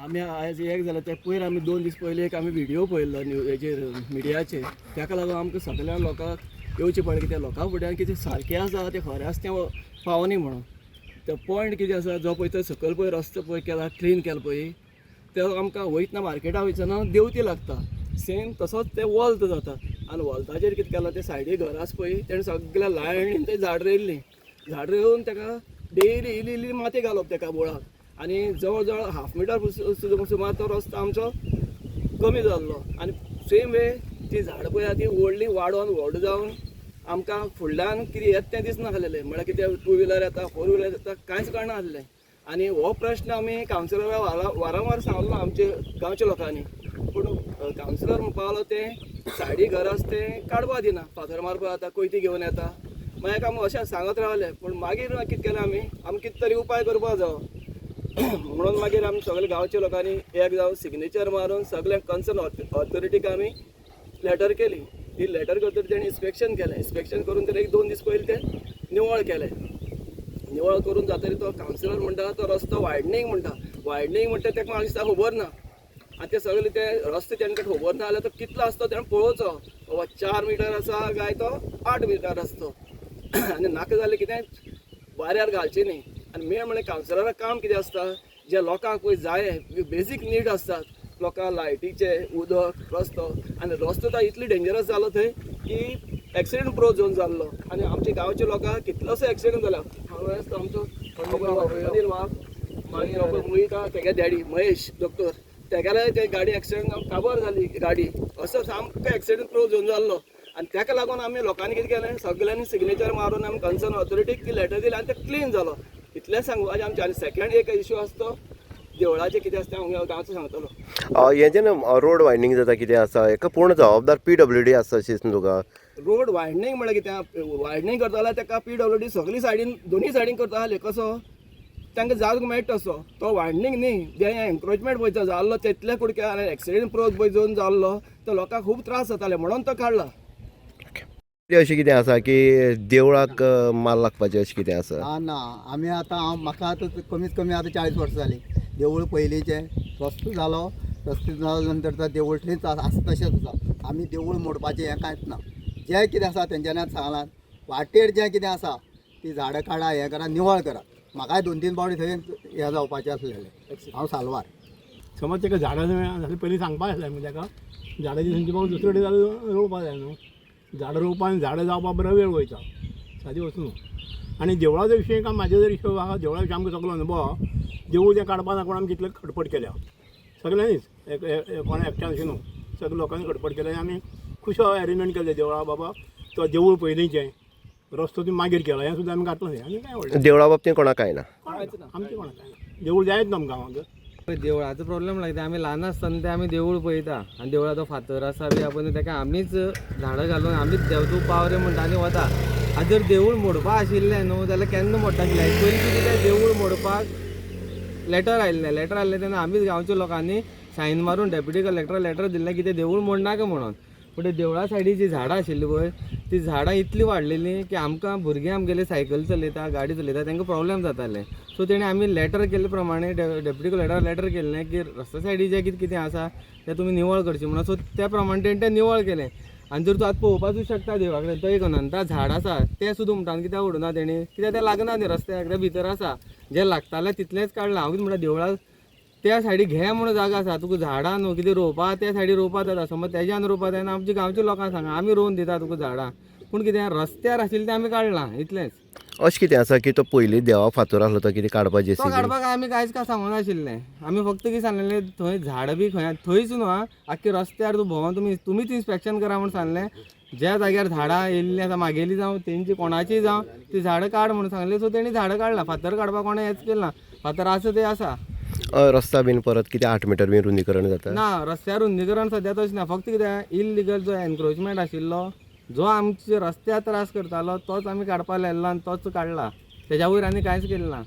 आमी आयज एक जालें तें पयर आमी 2 दीस पयलीं एक आमी व्हिडियो पळयल्लो हेजेर मिडियाचेर, ताका लागून आमकां सगळ्या लोकांक येवचें पडलें कित्याक लोकां फुड्यान कितें सारकें आसा तें खरें आसा तें पावनी म्हणून. तो पॉयंट कितें आसा जो पळय थंय सकयल पळय रस्तो पळय केला क्लीन केला पळय तो आमकां वयतना मार्केटां वयतना देंवती लागता. सेम तसोच ते वॉल्त जाता आनी वॉल्ताचेर कितें केलां ते सायडीक घर आसा पळय तेणें सगळ्या लायनीन थंय झाड रोयल्लीं. झाड रोवन ताका डेली इल्ली इल्ली माती घालप ताका बोळाक आनी जवळ जवळ हाफ मिटर सुमार तो रस्तो आमचो कमी जाल्लो. आनी सेम वे ती झाडां पळय ती व्हडली वाडोवन व्हड जावन आमकां फुडल्यान कितें येता तें दिसना आसलेलें. म्हळ्यार कितें 2 व्हिलर येता 4 व्हिलर येता कांयच कळना आसलें. आनी हो प्रश्न आमी कावन्सिलराक वारंवार सांगलो आमचे गांवच्या लोकांनी, पूण कावन्सिलर म्हणपा लागलो तें सायडीक घर आसा तें काडपा दिना, फातर मारपा जाता कोयती घेवन येता. मागीर आमी अशें सांगत रावलें, पूण मागीर कितें केलें आमी कितें तरी उपाय करपा जायो. म्हणून मागीर आमी सगळे गांवच्या लोकांनी एक जावन सिग्नेचर मारून सगळ्या कन्सर्न ऑथॉरिटीक आमी लेटर केली. ती लेटर करतकीर तेणें इन्स्पेक्शन केलें. इन्स्पेक्शन करून तर 1-2 दीस पयलीं तें निवळ केलें. निवळ करून जातकीर तो कावन्सिलर म्हणटा तो रस्तो वायडनींग म्हणटा. वायडनींग म्हणटा तेका म्हाका दिसता खबर ना. आनी ते सगळे ते रस्ते तेंकां खबर ना जाल्यार तो कितलो आसता तेणें पळोवचो. बाबा 4 मिटर आसा काय तो 8 मिटर आसता. आनी नाका जाल्यार कितें वाऱ्यार घालचें न्ही. आनी मेन म्हणल्यार कावन्सिलराक काम कितें आसता, जे लोकांक पळय जाय बेजीक नीड आसतात, लोकांक लायटीचे उदक रस्तो. आनी रस्तो तो इतलो डेंजरस जालो थंय की एक्सिडेंट प्रो झोन जाल्लो. आनी आमच्या गांवच्या लोकांक कितलोसो एक्सिडेंट जाला. हांगा आसता आमचो अनिल वाघ, मागीर मोहिता तेगे डॅडी महेश दोतोर, तेगेले ते गाडी एक्सिडेंट काबार जाली गाडी. असो सामको एक्सिडेंट प्रो झोन जाल्लो. आनी ताका लागून आमी लोकांनी कितें केलें सगळ्यांनी सिग्नेचर मारून आमी कन्सर्न ऑथॉरिटीक ती लेटर दिली आनी तें क्लीन जालो. इतलें सांगपाचें आमचें. आनी सेकंड एक इश्यू आसा तो देवळाचें कितें आसा तें हांव गांवचो सांगतलो. हेजें रोड वायडनींग जाता कितें आसा हेका पूर्ण जबाबदार PWD आसा अशें दिसता तुका? रोड वायडनींग म्हळ्यार कितें वायडनींग करता जाल्यार ताका PWD सगळी सायडीन दोनी सायडीन करता जाल्यार कसो तांकां जाग मेळटा तसो. तो वायडनींग न्ही जे एन्क्रोचमेंट पळय जाल्लो तितले कुडक्या आनी एक्सिडेंट प्रो पळय जोन जाल्लो तो लोकांक खूब त्रास जाताले म्हणून तो काडला. अशें कितें आसा की देवळाक माल लागपाचें अशें कितें आसा? ना आमी आतां म्हाका आतां कमीत कमी आतां 40 वर्सां जालीं. देवूळ पयलींचें रस्तो जालो, रस्तो जाल्या नंतर तो देवूळ थंयच आसा तशेंच आसा. आमी देवूळ मोडपाचें हें कांयच ना. जें कितें आसा तेंच्यांनी आतां सांगलां वाटेर जें कितें आसा ती झाडां काडा हें करा निवळ करा. म्हाकाय 2-3 फावटी थंय हें जावपाचें आसलेलें. हांव सालवार. समज ताका झाडां जाल्यार पयलीं सांगपाक जाय आसलें ताका झाडांची थंयची पावस दुसरे कडेन जाल्यार रोवपाक जाय न्हू. झाडां रोवपा आनी झाडां जावपा बरो वेळ वयता सादी वस्त न्हू. आनी देवळाचो विशय काय म्हाजो जर इश्यू आहा देवळा विशयी आमकां सगळो अनुभव. देवूळ तें काडपा लागून आमी कितले खटपट केल्या सगळ्यांनीच कोणा एकट्यान अशें न्हू. सगळ्या लोकांनी खटपट केल्या. आमी खुशी अरेंजमेंट केलें देवळा बाबा तो देवूळ पयलींचें रस्तो ती मागीर केलो हें सुद्दां आमी घातलें. आनी काय व्हडलें देवळा बाबतींत कोणाक काय ना. आमचें कोणाक काय ना. देवूळ जायत न्हू आमकां गांवांक. देवळाचो प्रॉब्लेम लागता. आमी ल्हान आसतना ते आमी देवूळ पळयता आनी देवळाचो फातर आसा बी आपण ताका आमीच झाडां घालून आमीच देवतू पावरे म्हणटा आनी वता. आनी जर देवूळ मोडपा आशिल्लें न्हू जाल्यार केन्ना मोडटा आशिल्लें. पयलीं कितें देवूळ मोडपाक लेटर आयिल्लें तेन्ना आमीच गांवच्या लोकांनी सायन मारून डेप्युटी कलेक्टराक लेटर दिल्लें कितें देवूळ मोडनाका म्हणून. पूण ते देवळा सायडीक जी झाडां आशिल्लीं पळय ती झाडां इतली वाडलेलीं की आमकां भुरगीं आमगेले सायकल चलयता गाडी चलयता तांकां प्रॉब्लेम जाताले. सो तेणें आमी लेटर केल्ले प्रमाणे डेप्युटी कलेक्टराक लेटर केल्लें की रस्त्या सायडीक जें कितें कितें आसा तें तुमी निवळ करचें म्हणून. सो त्या प्रमाणे तेणें तें निवळ केलें. आनी जर तूं आतां पळोवपाकूच शकता देवळा कडेन तो एक अनंता झाड आसा तें सुद्दां म्हणटा कित्याक उडोवना तेणी कित्याक तें लागना न्ही रस्त्याक तें भितर आसा. जें लागतालें तितलेंच काडलां. हांव कितें म्हणटा देवळा त्या सायडीक घे म्हणून जागा आसा तुका झाडां न्हू कितें रोवपा त्या सायडीक रोवपा जाता. समज तेज्यान रोवपा जायना आमच्या गांवच्या लोकांक सांगा आमी रोवन दिता तुका झाडां. पूण कितें रस्त्यार आशिल्लें तें आमी काडलां इतलेंच. अशें कितें आसा की तो पयलीं देवा फातर आसलो तो कितें काडपाचें तो काडपाक आमी कांयच सांगूंक नाशिल्लें. आमी फक्त कितें सांगलेलें थंय झाड बी खंय थंयच न्हू आख्खे रस्त्यार तूं भोंवून तुमीच इन्स्पेक्शन करा म्हणून सांगलें. ज्या जाग्यार झाडां येयल्लीं आसा म्हागेलीं जावं तेंची कोणाचीय जावं ती झाडां काड म्हणून सांगलें. सो तेणी झाडां काडलां. फातर काडपाक कोणें हेंच केलें ना. फातर आसा तें आसा. रस्ता बीन परत कितें 8 मिटर बीन रुंदीकरण जाता ना रस्त्यार रुंदीकरण सद्या तशें ना. फक्त कितें इल्लिगल जो एनक्रोचमेंट आशिल्लो जो आमचे रस्त्यार त्रास करतालो तोच आमी काडपाक लायिल्लो आनी तोच काडला. तेज्या वयर आनी कांयच केलें ना.